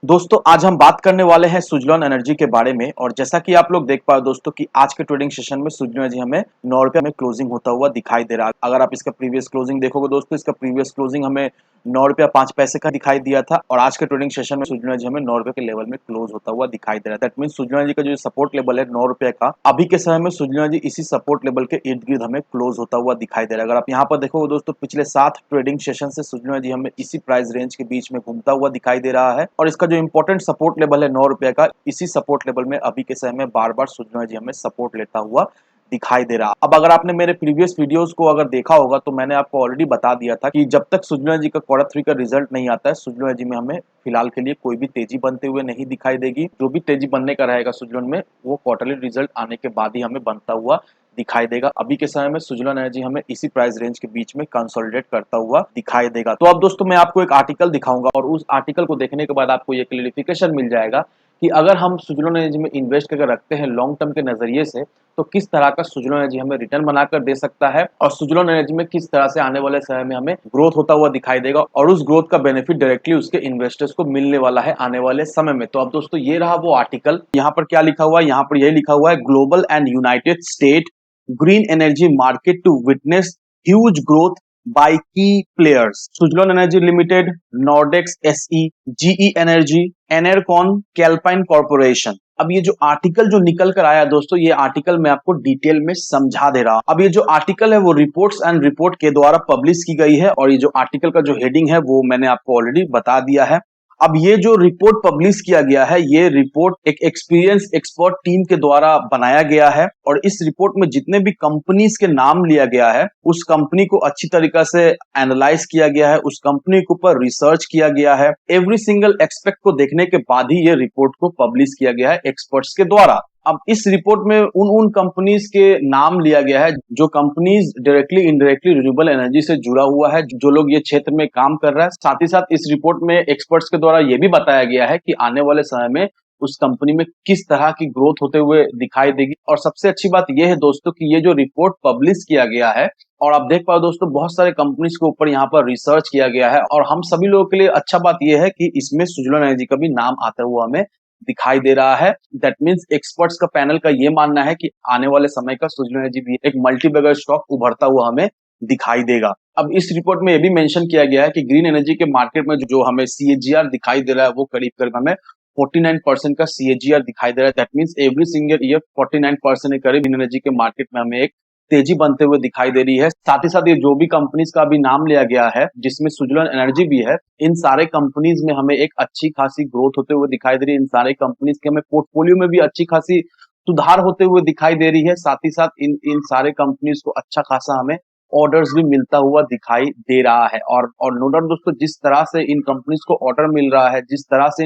दोस्तों आज हम बात करने वाले हैं सुजलॉन एनर्जी के बारे में। और जैसा कि आप लोग देख पाए दोस्तों कि आज के ट्रेडिंग सेशन में सुजलॉन एनर्जी हमें 9 रुपये में क्लोजिंग होता हुआ दिखाई दे रहा है। अगर आप इसका प्रीवियस क्लोजिंग देखोगे दोस्तों, इसका प्रीवियस क्लोजिंग हमें 9 रुपया 5 पैसे का दिखाई दिया था और आज के ट्रेडिंग सेशन में सुजलॉन एनर्जी हमें 9 रुपये के लेवल में क्लोज होता हुआ दिखाई दे रहा है। दैट मीन सुजलॉन एनर्जी का जो सपोर्ट लेवल है 9 रुपये का, अभी के समय में सुजलॉन एनर्जी इसी सपोर्ट लेवल के इर्द गिर्द हमें क्लोज होता हुआ दिखाई दे रहा है। अगर आप यहाँ पर देखोगे दोस्तों, पिछले 7 ट्रेडिंग सेशन से सुजलॉन एनर्जी हमें इसी प्राइस रेंज के बीच में घूमता हुआ दिखाई दे रहा है और इसका जो इंपॉर्टेंट सपोर्ट लेवल है 9 रुपये का, इसी सपोर्ट लेवल में अभी के समय में बार बार सुजलॉन एनर्जी हमें सपोर्ट लेता हुआ दिखाई दे रहा। अब अगर आपने मेरे प्रीवियस वीडियोस को अगर देखा होगा तो मैंने आपको ऑलरेडी बता दिया था कि जब तक सुजलॉन एनर्जी का क्वार्टर 3 का रिजल्ट नहीं आता है, सुजलॉन एनर्जी में हमें फिलहाल के लिए कोई भी तेजी बनते हुए नहीं दिखाई देगी। जो भी तेजी बनने का रहेगा सुजलॉन में, वो क्वार्टरली रिजल्ट आने के बाद ही हमें बनता हुआ दिखाई देगा। अभी के समय में सुजलॉन एनर्जी हमें इसी प्राइस रेंज के बीच में कंसोलिडेट करता हुआ दिखाई देगा। तो अब दोस्तों मैं आपको एक आर्टिकल दिखाऊंगा और उस आर्टिकल को देखने के बाद आपको ये क्लियरिफिकेशन मिल जाएगा कि अगर हम सुजलॉन एनर्जी में इन्वेस्ट करके रखते हैं लॉन्ग टर्म के नजरिए से, तो किस तरह का सुजलॉन एनर्जी हमें रिटर्न बनाकर दे सकता है और सुजलॉन एनर्जी में किस तरह से आने वाले समय में हमें ग्रोथ होता हुआ दिखाई देगा और उस ग्रोथ का बेनिफिट डायरेक्टली उसके इन्वेस्टर्स को मिलने वाला है आने वाले समय में। तो अब दोस्तों ये रहा वो आर्टिकल। यहाँ पर क्या लिखा हुआ है? यहाँ पर यही लिखा हुआ है, global and United state green energy market to witness huge growth by key players. Suzlon Energy Limited, Nordex SE, GE Energy, Enercon, Calpine Corporation. अब ये जो आर्टिकल जो निकल कर आया दोस्तों, ये आर्टिकल मैं आपको डिटेल में समझा दे रहा हूं। अब ये जो आर्टिकल है वो रिपोर्ट्स एंड रिपोर्ट के द्वारा पब्लिश की गई है और ये जो आर्टिकल का जो हेडिंग है वो मैंने आपको ऑलरेडी बता दिया है। अब ये जो रिपोर्ट पब्लिश किया गया है, ये रिपोर्ट एक एक्सपीरियंस एक्सपर्ट टीम के द्वारा बनाया गया है और इस रिपोर्ट में जितने भी कंपनीज के नाम लिया गया है, उस कंपनी को अच्छी तरीके से एनालाइज किया गया है, उस कंपनी के ऊपर रिसर्च किया गया है। एवरी सिंगल एक्सपेक्ट को देखने के बाद ही ये रिपोर्ट को पब्लिश किया गया है एक्सपर्ट्स के द्वारा। अब इस रिपोर्ट में उन कंपनीज के नाम लिया गया है जो companies directly indirectly renewable energy से जुड़ा हुआ है, जो लोग ये क्षेत्र में काम कर रहा है। साथ ही साथ इस रिपोर्ट में एक्सपर्ट्स के द्वारा ये भी बताया गया है कि आने वाले समय में उस कंपनी में किस तरह की ग्रोथ होते हुए दिखाई देगी। और सबसे अच्छी बात यह है दोस्तों कि ये जो रिपोर्ट पब्लिश किया गया है और आप देख पाओ दोस्तों, बहुत सारे कंपनीज के ऊपर यहाँ पर रिसर्च किया गया है और हम सभी लोगों के लिए अच्छा बात यह है कि इसमें सुजलॉन एनर्जी का भी नाम आता हुआ हमें दिखाई दे रहा है। दैट मीन्स एक्सपर्ट्स का पैनल का ये मानना है कि आने वाले समय का सुजलॉन एनर्जी भी एक मल्टी बैगर स्टॉक उभरता हुआ हमें दिखाई देगा। अब इस रिपोर्ट में यह भी मेंशन किया गया है कि ग्रीन एनर्जी के मार्केट में जो हमें सीएजीआर दिखाई दे रहा है वो करीब करीब हमें 49% का सीएजीआर दिखाई दे रहा है। That means every single year 49% के करीब ग्रीन एनर्जी के मार्केट में हमें एक तेजी बनते हुए दिखाई दे रही है। साथ ही साथ ये जो भी कंपनीज का भी नाम लिया गया है जिसमें सुजलॉन एनर्जी भी है, इन सारे कंपनीज में हमें एक अच्छी खासी ग्रोथ होते हुए दिखाई दे रही है। इन सारे कंपनीज के हमें पोर्टफोलियो में भी अच्छी खासी सुधार होते हुए दिखाई दे रही है। साथ ही साथ इन सारे कंपनीज को अच्छा खासा हमें ऑर्डर्स भी मिलता हुआ दिखाई दे रहा है। और नो डाउट दोस्तों, जिस तरह से इन कंपनीज को ऑर्डर मिल रहा है, जिस तरह से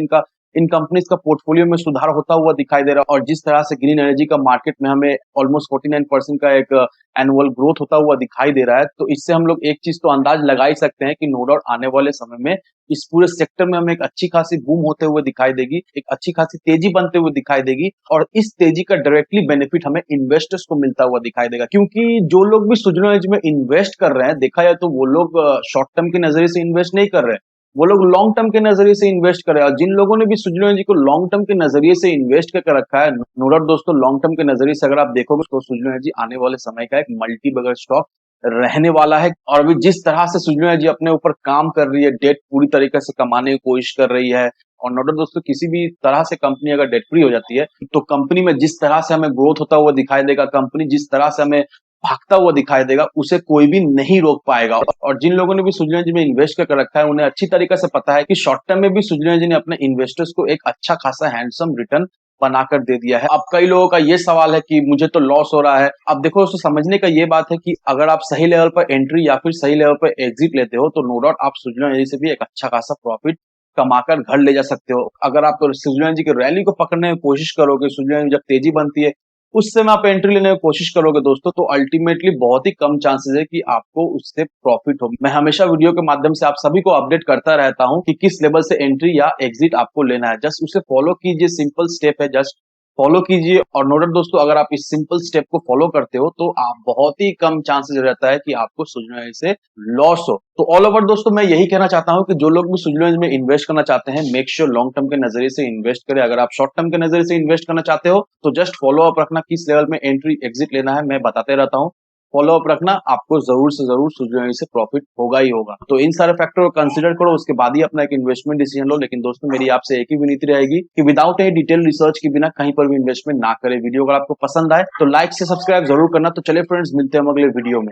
इन कंपनीज का पोर्टफोलियो में सुधार होता हुआ दिखाई दे रहा है और जिस तरह से ग्रीन एनर्जी का मार्केट में हमें ऑलमोस्ट 49% का एक एनुअल ग्रोथ होता हुआ दिखाई दे रहा है, तो इससे हम लोग एक चीज तो अंदाज लगा ही सकते हैं कि नो डाउट आने वाले समय में इस पूरे सेक्टर में हमें एक अच्छी खासी बूम होते हुए दिखाई देगी, एक अच्छी खासी तेजी बनते हुए दिखाई देगी और इस तेजी का डायरेक्टली बेनिफिट हमें इन्वेस्टर्स को मिलता हुआ दिखाई देगा। क्योंकि जो लोग भी सुजलॉन एनर्जी में इन्वेस्ट कर रहे हैं, देखा जाए तो वो लोग शॉर्ट टर्म के नजरिए से इन्वेस्ट नहीं कर रहे हैं, वो लोग लॉन्ग टर्म के नजरिए से इन्वेस्ट कर रहे हैं। और जिन लोगों ने भी सुजलॉन एनर्जी को लॉन्ग टर्म के नजरिए से इन्वेस्ट करके रखा है, नो डाउट दोस्तों, लॉन्ग टर्म के नजरिए से अगर आप देखोगे तो सुजलॉन एनर्जी आने वाले समय का एक मल्टी बगर स्टॉक रहने वाला है। और अभी जिस तरह से सुजलॉन एनर्जी अपने ऊपर काम कर रही है, डेट पूरी तरीके से कमाने की कोशिश कर रही है, और नो डाउट दोस्तों, किसी भी तरह से कंपनी अगर डेट फ्री हो जाती है तो कंपनी में जिस तरह से हमें ग्रोथ होता हुआ दिखाई देगा, कंपनी जिस तरह से हमें भागता हुआ दिखाई देगा, उसे कोई भी नहीं रोक पाएगा। और जिन लोगों ने भी सुजलॉन एनर्जी में इन्वेस्ट करके रखा है, उन्हें अच्छी तरीके से पता है कि शॉर्ट टर्म में भी सुजलॉन एनर्जी ने अपने इन्वेस्टर्स को एक अच्छा खासा हैंडसम रिटर्न बनाकर दे दिया है। अब कई लोगों का ये सवाल है कि मुझे तो लॉस हो रहा है। अब देखो दोस्तों, समझने का ये बात है कि अगर आप सही लेवल पर एंट्री या फिर सही लेवल पर एग्जिट लेते हो तो नो डाउट आप सुजलॉन एनर्जी से भी एक अच्छा खासा प्रॉफिट कमाकर घर ले जा सकते हो। अगर आप सुजलॉन एनर्जी की रैली को पकड़ने की कोशिश करोगे, सुजलॉन एनर्जी जब तेजी बनती है उस समय आप एंट्री लेने की कोशिश करोगे दोस्तों, तो अल्टीमेटली बहुत ही कम चांसेस है कि आपको उससे प्रॉफिट होगी। मैं हमेशा वीडियो के माध्यम से आप सभी को अपडेट करता रहता हूं कि किस लेवल से एंट्री या एग्जिट आपको लेना है। जस्ट उसे फॉलो कीजिए, सिंपल स्टेप है। जस्ट फॉलो कीजिए और नोट डाउन दोस्तों, अगर आप इस सिंपल स्टेप को फॉलो करते हो तो आप बहुत ही कम चांसेस रहता है कि आपको सुजनों से लॉस हो। तो ऑल ओवर दोस्तों मैं यही कहना चाहता हूं कि जो लोग भी सुजनों में इन्वेस्ट करना चाहते हैं, मेक श्योर लॉन्ग टर्म के नजरिए से इन्वेस्ट करें। अगर आप शॉर्ट टर्म के नजरिए से इन्वेस्ट करना चाहते हो तो जस्ट फॉलो अप रखना, किस लेवल में एंट्री एग्जिट लेना है मैं बताते रहता हूँ। फॉलो अप रखना, आपको जरूर से जरूर सुजनों से प्रॉफिट होगा ही होगा। तो इन सारे फैक्टर को कंसीडर करो, उसके बाद ही अपना एक इन्वेस्टमेंट डिसीजन लो। लेकिन दोस्तों मेरी आपसे एक ही विनती रहेगी कि विदाउट ए डिटेल रिसर्च के बिना कहीं पर भी इन्वेस्टमेंट ना करें। वीडियो अगर आपको पसंद आए तो लाइक से सब्सक्राइब जरूर करना। तो चलिए फ्रेंड्स, मिलते हैं हम अगले वीडियो में।